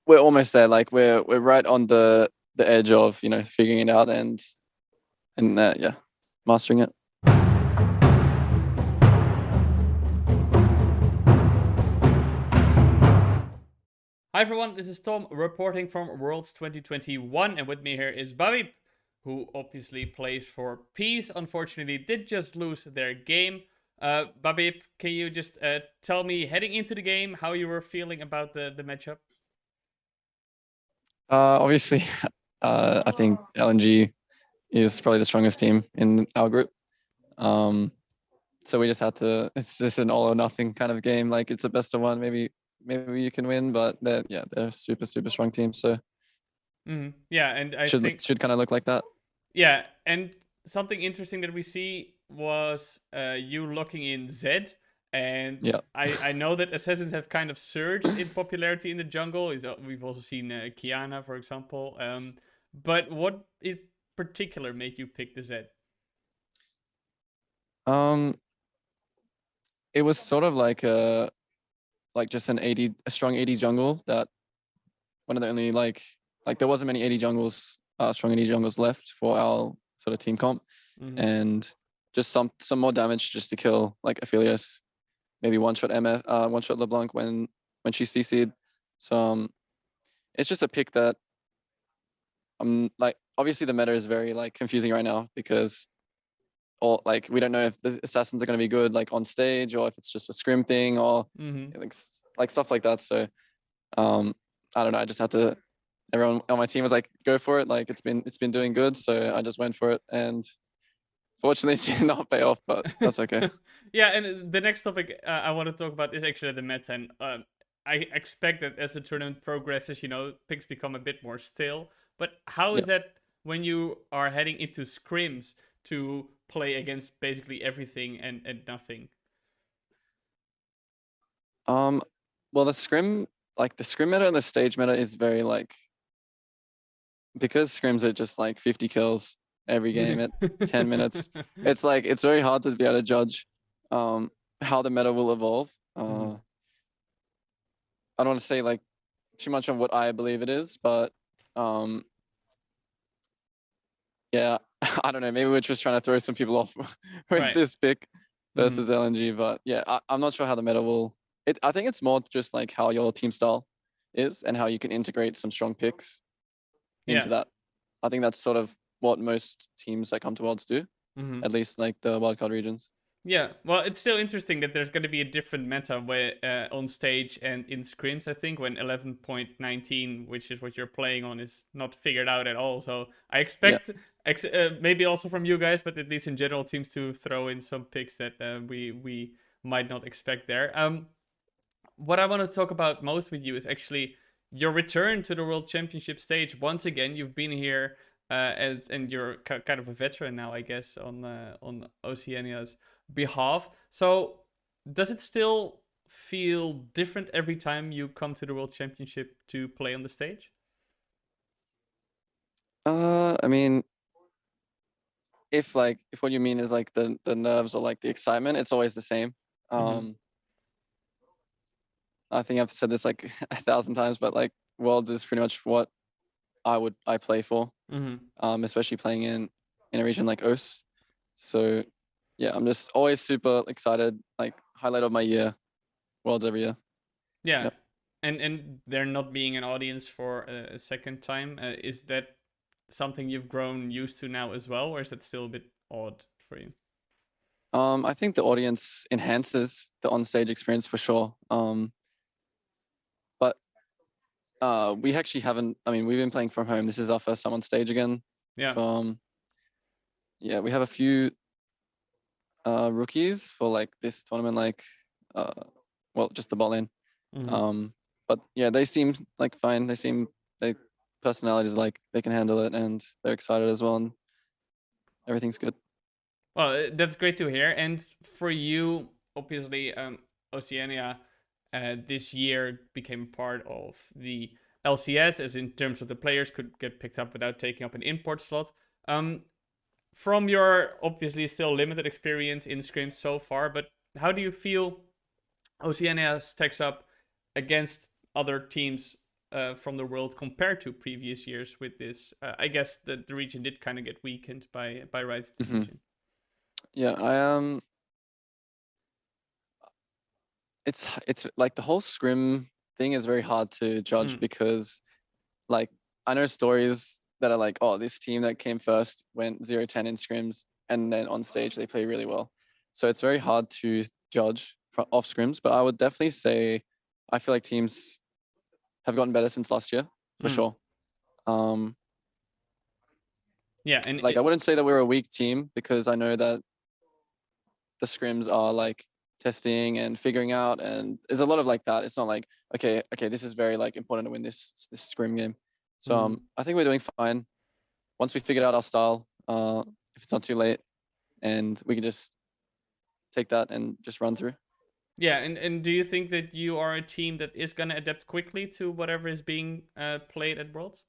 we're almost there. Like we're right on the edge of figuring it out and yeah, mastering it. Hi everyone, this is Tom reporting from Worlds 2021, and with me here is Babip, who obviously plays for Peace. Unfortunately, did just lose their game. Babip, can you just tell me, heading into the game, how you were feeling about the matchup? Obviously, I think LNG is probably the strongest team in our group. So we just had to. It's just an all or nothing kind of game. Like it's a best of one. Maybe you can win, but they're super strong team. So Yeah, and I should think should kind of look like that. yeah, and something interesting that we see was you looking in Zed. And Yeah. I know that assassins have kind of surged in popularity in the jungle. We've also seen Kiana, for example. But what in particular made you pick the Zed? Um, it was sort of like just a strong AD jungle that one of the only like there wasn't many AD jungles, strong AD jungles left for our sort of team comp, Mm-hmm. and just some more damage just to kill like Aphelios, maybe one shot MF, one shot LeBlanc when she CC'd. So it's just a pick that like obviously the meta is very like confusing right now because all like we don't know if the assassins are going to be good like on stage or if it's just a scrim thing or Mm-hmm. like stuff like that. So um I don't know. I just had to. Everyone on my team was like, "Go for it!" Like it's been doing good, so I just went for it, and fortunately, it did not pay off, but that's okay. Yeah, and the next topic I want to talk about is actually the meta. And I expect that as the tournament progresses, picks become a bit more stale. But how Yeah. is that when you are heading into scrims to play against basically everything and nothing? Um. Well, the scrim meta and the stage meta is very like because scrims are just like 50 kills every game at 10 minutes. It's like it's very hard to be able to judge um how the meta will evolve. Mhm. I don't want to say like too much on what I believe it is, but um yeah, I don't know. Maybe we're just trying to throw some people off with Right. this pick Mhm. versus LNG. But yeah, I'm not sure how the meta will. I think it's more just like how your team style is and how you can integrate some strong picks Yeah. into that. I think that's sort of what most teams that come to Worlds do, Mhm. at least like the wildcard regions. Yeah, well, it's still interesting that there's going to be a different meta where, on stage and in scrims, I think, when 11.19, which is what you're playing on, is not figured out at all. So I Yeah. expect, maybe also from you guys, but at least in general, teams to throw in some picks that we might not expect there. What I want to talk about most with you is actually your return to the World Championship stage. Once again, you've been here, and you're kind of a veteran now, I guess, on Oceania's behalf. So, does it still feel different every time you come to the World Championship to play on the stage? I mean, if what you mean is like the nerves or like the excitement, it's always the same. Mm-hmm. Um, I think I've said this like a thousand times, but like Worlds is pretty much what I play for. Mm-hmm. Especially playing in a region like OS. So yeah, I'm just always super excited. Like highlight of my year, Worlds every year. Yeah, Yep. and there not being an audience for a second time, is that something you've grown used to now as well, or is that still a bit odd for you? I think the audience enhances the on-stage experience for sure. But we actually haven't. I mean, we've been playing from home. This is our first time on stage again. Yeah. So yeah, we have a few rookies for like this tournament. Like uh, well, just the ball in. Hmm. Um, but yeah, they seem like fine. They personalities like they can handle it and they're excited as well and everything's good. Well, that's great to hear. And for you, obviously, Oceania this year became part of the LCS, as in terms of the players could get picked up without taking up an import slot. Um, from your obviously still limited experience in scrims so far, but how do you feel Oceania stacks up against other teams from the world compared to previous years with this. I guess the region did kind of get weakened by Riot's decision. Yeah, it's like the whole scrim thing is very hard to judge because like I know stories that are like, oh, this team that came first went 0-10 in scrims and then on stage they play really well. So it's very hard to judge off scrims, but I would definitely say I feel like teams have gotten better since last year for sure. Yeah, and like I wouldn't say that we're a weak team because I know that the scrims are like testing and figuring out, and there's a lot of like that. It's not like okay, this is very like important to win this scrim game. So I think we're doing fine. Once we figured out our style, if it's not too late, and we can just take that and just run through. Yeah, and do you think that you are a team that is gonna adapt quickly to whatever is being played at Worlds?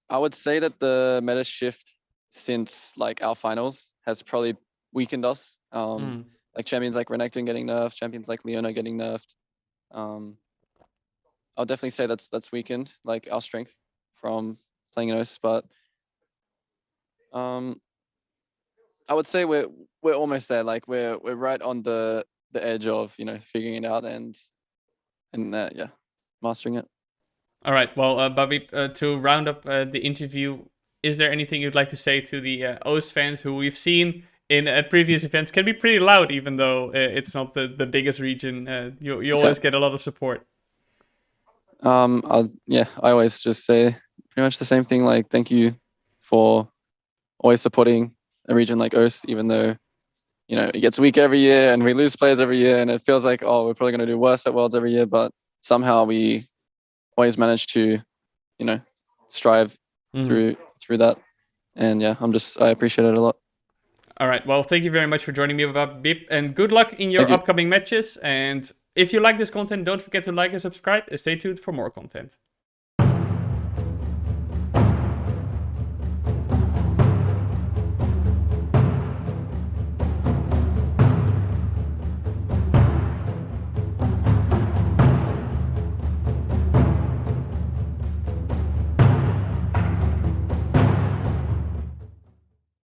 I would say that the meta shift since like our finals has probably weakened us. Like champions like Renekton getting nerfed, champions like Leona getting nerfed. I'll definitely say that's weakened like our strength from playing in OS, but I would say we're almost there. Like we're right on the edge of figuring it out and yeah, mastering it. All right. Well, Babip, to round up the interview, is there anything you'd like to say to the OS fans who we've seen in previous events can be pretty loud, even though it's not the biggest region? You always get a lot of support. I always just say pretty much the same thing. Like, thank you for always supporting a region like OS, even though it gets weak every year and we lose players every year, and it feels like we're probably going to do worse at Worlds every year, but somehow we always manage to strive through that. And yeah, I appreciate it a lot. All right. Well, thank you very much for joining me, Babip, and good luck in your upcoming matches. And if you like this content, don't forget to like and subscribe and stay tuned for more content.